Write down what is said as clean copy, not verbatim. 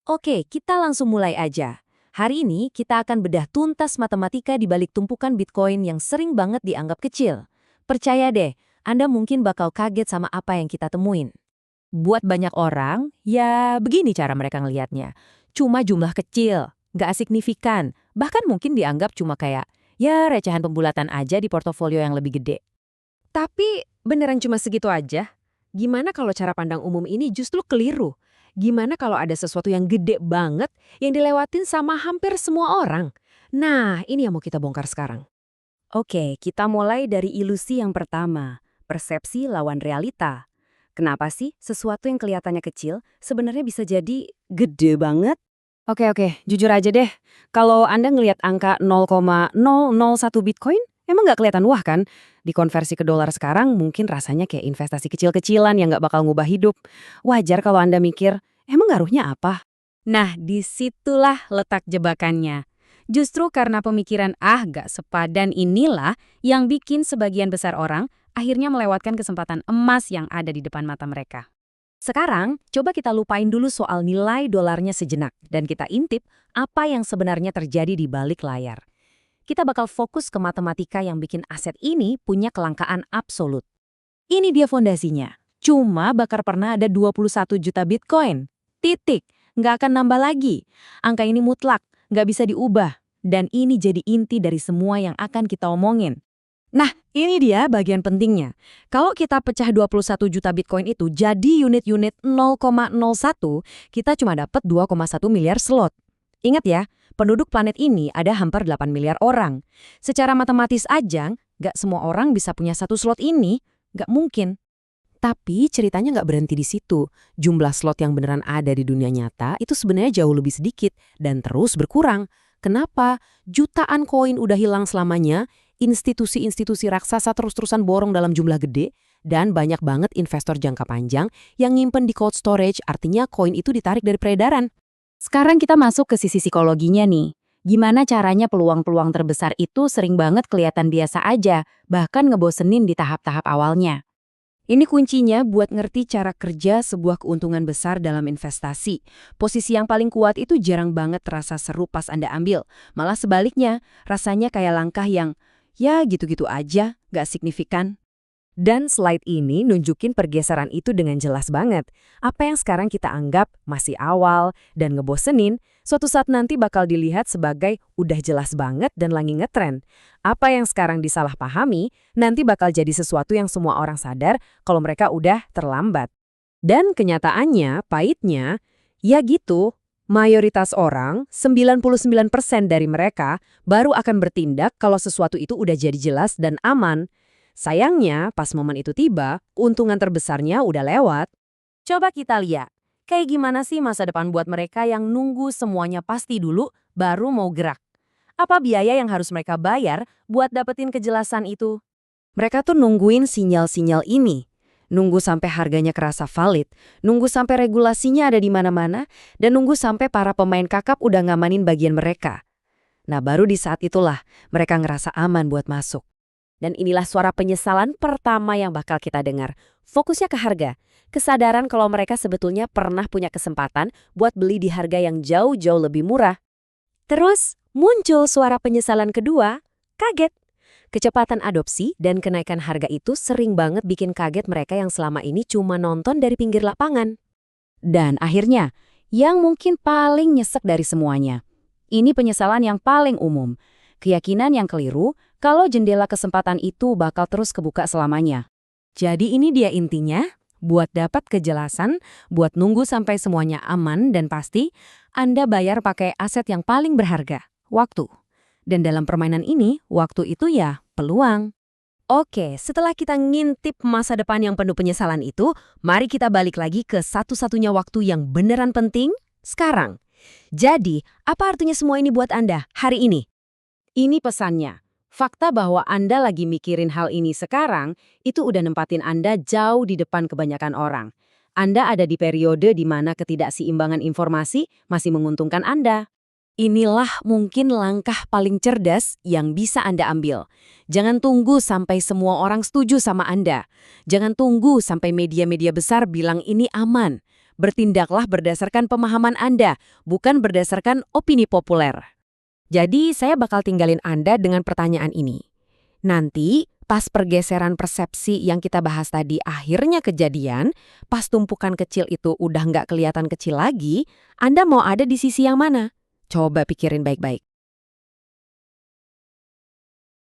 Oke, kita langsung mulai aja. Hari ini kita akan bedah tuntas matematika di balik tumpukan Bitcoin yang sering banget dianggap kecil. Percaya deh, Anda mungkin bakal kaget sama apa yang kita temuin. Buat banyak orang, ya begini cara mereka ngelihatnya. Cuma jumlah kecil, nggak signifikan, bahkan mungkin dianggap cuma kayak, ya recehan pembulatan aja di portofolio yang lebih gede. Tapi beneran cuma segitu aja? Gimana kalau cara pandang umum ini justru keliru? Gimana kalau ada sesuatu yang gede banget yang dilewatin sama hampir semua orang? Nah, ini yang mau kita bongkar sekarang. Oke, kita mulai dari ilusi yang pertama, persepsi lawan realita. Kenapa sih sesuatu yang kelihatannya kecil sebenarnya bisa jadi gede banget? Oke, jujur aja deh. Kalau Anda ngelihat angka 0,001 Bitcoin, emang nggak kelihatan wah kan? Dikonversi ke dolar sekarang mungkin rasanya kayak investasi kecil-kecilan yang nggak bakal ngubah hidup. Wajar kalau Anda mikir, emang ngaruhnya apa? Nah, disitulah letak jebakannya. Justru karena pemikiran gak sepadan inilah yang bikin sebagian besar orang akhirnya melewatkan kesempatan emas yang ada di depan mata mereka. Sekarang, coba kita lupain dulu soal nilai dolarnya sejenak dan kita intip apa yang sebenarnya terjadi di balik layar. Kita bakal fokus ke matematika yang bikin aset ini punya kelangkaan absolut. Ini dia fondasinya. Cuma bakal pernah ada 21 juta Bitcoin. Titik. Nggak akan nambah lagi. Angka ini mutlak, nggak bisa diubah. Dan ini jadi inti dari semua yang akan kita omongin. Nah, ini dia bagian pentingnya. Kalau kita pecah 21 juta Bitcoin itu jadi unit-unit 0,01, kita cuma dapat 2,1 miliar slot. Ingat ya, penduduk planet ini ada hampir 8 miliar orang. Secara matematis aja, nggak semua orang bisa punya satu slot ini. Nggak mungkin. Tapi ceritanya nggak berhenti di situ. Jumlah slot yang beneran ada di dunia nyata itu sebenarnya jauh lebih sedikit dan terus berkurang. Kenapa? Jutaan koin udah hilang selamanya, institusi-institusi raksasa terus-terusan borong dalam jumlah gede, dan banyak banget investor jangka panjang yang nyimpen di cold storage, artinya koin itu ditarik dari peredaran. Sekarang kita masuk ke sisi psikologinya nih. Gimana caranya peluang-peluang terbesar itu sering banget kelihatan biasa aja, bahkan ngebosenin di tahap-tahap awalnya. Ini kuncinya buat ngerti cara kerja sebuah keuntungan besar dalam investasi. Posisi yang paling kuat itu jarang banget terasa seru pas Anda ambil. Malah sebaliknya, rasanya kayak langkah yang, ya gitu-gitu aja, nggak signifikan. Dan slide ini nunjukin pergeseran itu dengan jelas banget. Apa yang sekarang kita anggap masih awal dan ngebosenin, suatu saat nanti bakal dilihat sebagai udah jelas banget dan lagi ngetren. Apa yang sekarang disalahpahami, nanti bakal jadi sesuatu yang semua orang sadar kalau mereka udah terlambat. Dan kenyataannya, pahitnya, ya gitu. Mayoritas orang, 99% dari mereka, baru akan bertindak kalau sesuatu itu udah jadi jelas dan aman. Sayangnya, pas momen itu tiba, keuntungan terbesarnya udah lewat. Coba kita lihat, kayak gimana sih masa depan buat mereka yang nunggu semuanya pasti dulu, baru mau gerak. Apa biaya yang harus mereka bayar buat dapetin kejelasan itu? Mereka tuh nungguin sinyal-sinyal ini. Nunggu sampai harganya kerasa valid, nunggu sampai regulasinya ada di mana-mana, dan nunggu sampai para pemain kakap udah ngamanin bagian mereka. Nah, baru di saat itulah mereka ngerasa aman buat masuk. Dan inilah suara penyesalan pertama yang bakal kita dengar. Fokusnya ke harga. Kesadaran kalau mereka sebetulnya pernah punya kesempatan buat beli di harga yang jauh-jauh lebih murah. Terus muncul suara penyesalan kedua, kaget. Kecepatan adopsi dan kenaikan harga itu sering banget bikin kaget mereka yang selama ini cuma nonton dari pinggir lapangan. Dan akhirnya, yang mungkin paling nyesek dari semuanya. Ini penyesalan yang paling umum. Keyakinan yang keliru kalau jendela kesempatan itu bakal terus kebuka selamanya. Jadi ini dia intinya, buat dapat kejelasan, buat nunggu sampai semuanya aman dan pasti, Anda bayar pakai aset yang paling berharga, waktu. Dan dalam permainan ini, waktu itu ya peluang. Oke, setelah kita ngintip masa depan yang penuh penyesalan itu, mari kita balik lagi ke satu-satunya waktu yang beneran penting, sekarang. Jadi, apa artinya semua ini buat Anda hari ini? Ini pesannya. Fakta bahwa Anda lagi mikirin hal ini sekarang, itu udah nempatin Anda jauh di depan kebanyakan orang. Anda ada di periode di mana ketidakseimbangan informasi masih menguntungkan Anda. Inilah mungkin langkah paling cerdas yang bisa Anda ambil. Jangan tunggu sampai semua orang setuju sama Anda. Jangan tunggu sampai media-media besar bilang ini aman. Bertindaklah berdasarkan pemahaman Anda, bukan berdasarkan opini populer. Jadi, saya bakal tinggalin Anda dengan pertanyaan ini. Nanti, pas pergeseran persepsi yang kita bahas tadi akhirnya kejadian, pas tumpukan kecil itu udah nggak kelihatan kecil lagi, Anda mau ada di sisi yang mana? Coba pikirin baik-baik.